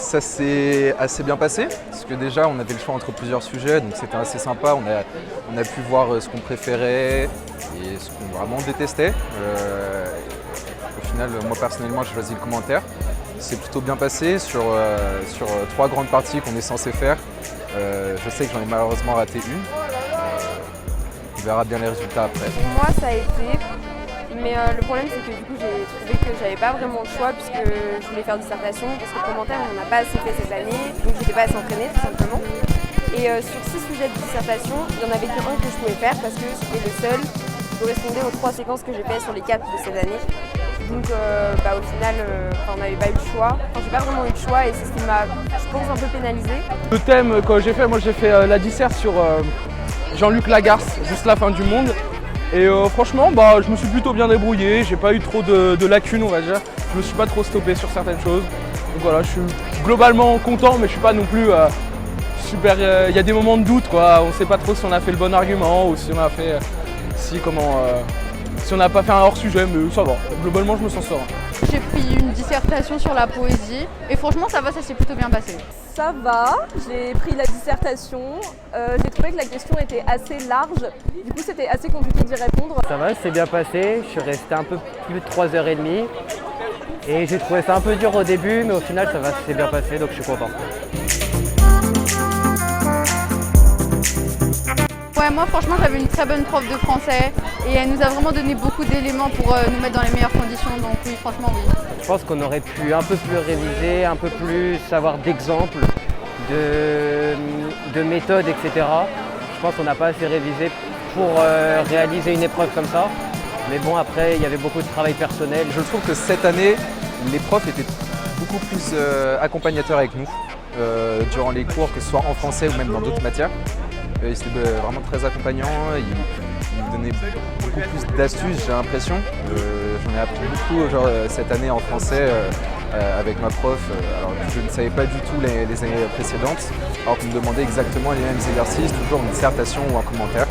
Ça s'est assez bien passé, parce que déjà on avait le choix entre plusieurs sujets, donc c'était assez sympa. On a pu voir ce qu'on préférait et ce qu'on vraiment détestait. Au final, moi personnellement, j'ai choisi le commentaire. C'est plutôt bien passé sur 3 grandes parties qu'on est censé faire. Je sais que j'en ai malheureusement raté une. On verra bien les résultats après. Pour moi, ça a été. Mais le problème, c'est que du coup, j'ai trouvé que j'avais pas vraiment le choix puisque je voulais faire dissertation, parce que le commentaire, on n'en a pas assez fait cette année, donc j'étais pas assez entraînée tout simplement. Et sur 6 sujets de dissertation, il n'y en avait qu'un que je pouvais faire parce que c'était le seul qui correspondait aux 3 séquences que j'ai fait sur les 4 de cette année. Donc au final, on n'avait pas eu le choix. J'ai pas vraiment eu le choix et c'est ce qui m'a, je pense, un peu pénalisée. Le thème que j'ai fait, moi j'ai fait la dissert sur Jean-Luc Lagarce, Juste la fin du monde. Et franchement, je me suis plutôt bien débrouillé, j'ai pas eu trop de lacunes, on va dire. Je me suis pas trop stoppé sur certaines choses. Donc voilà, je suis globalement content, mais je suis pas non plus super. Il y a des moments de doute, quoi. On sait pas trop si on a fait le bon argument ou si on a fait. Si on n'a pas fait un hors-sujet, mais ça va. Globalement, je me sens serein. J'ai pris une dissertation sur la poésie et franchement ça va, ça s'est plutôt bien passé. Ça va, j'ai pris la dissertation, j'ai trouvé que la question était assez large, du coup c'était assez compliqué d'y répondre. Ça va, c'est bien passé, je suis resté un peu plus de 3h30 et j'ai trouvé ça un peu dur au début, mais au final ça va, c'est bien passé, donc je suis content. Ouais, moi franchement j'avais une très bonne prof de français et elle nous a vraiment donné beaucoup d'éléments pour nous mettre dans les meilleures conditions, donc oui, franchement oui. Je pense qu'on aurait pu un peu plus réviser, un peu plus avoir d'exemples, de méthodes, etc. Je pense qu'on n'a pas assez révisé pour réaliser une épreuve comme ça. Mais bon, après, il y avait beaucoup de travail personnel. Je trouve que cette année, les profs étaient beaucoup plus accompagnateurs avec nous durant les cours, que ce soit en français ou même dans d'autres matières. Ils étaient vraiment très accompagnants, ils nous donnaient beaucoup plus d'astuces, j'ai l'impression. J'en ai appris beaucoup cette année en français avec ma prof, alors que je ne savais pas du tout les années précédentes, alors qu'on me demandait exactement les mêmes exercices, toujours une dissertation ou un commentaire.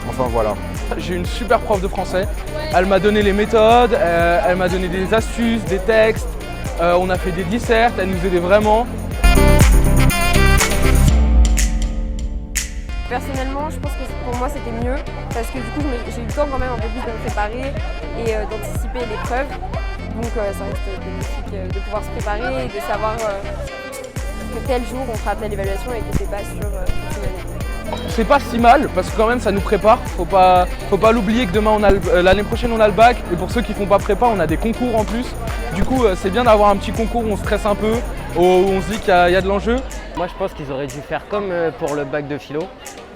Enfin voilà. J'ai une super prof de français, elle m'a donné les méthodes, elle m'a donné des astuces, des textes, on a fait des dissertes, elle nous aidait vraiment. Personnellement, je pense que pour moi c'était mieux parce que du coup j'ai eu le temps quand même un peu plus de me préparer et d'anticiper l'épreuve. Donc ça reste bénéfique de pouvoir se préparer et de savoir que tel jour on fera telle évaluation et que c'est pas sur toute une année. C'est pas si mal parce que quand même ça nous prépare. Faut pas l'oublier que demain l'année prochaine on a le bac et pour ceux qui font pas prépa on a des concours en plus. Du coup c'est bien d'avoir un petit concours où on stresse un peu, où on se dit qu'il y a de l'enjeu. Moi je pense qu'ils auraient dû faire comme pour le bac de philo.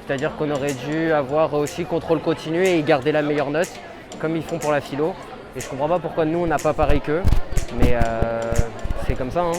C'est-à-dire qu'on aurait dû avoir aussi contrôle continu et garder la meilleure note, comme ils font pour la philo. Et je comprends pas pourquoi nous on n'a pas pareil qu'eux, mais c'est comme ça. Hein.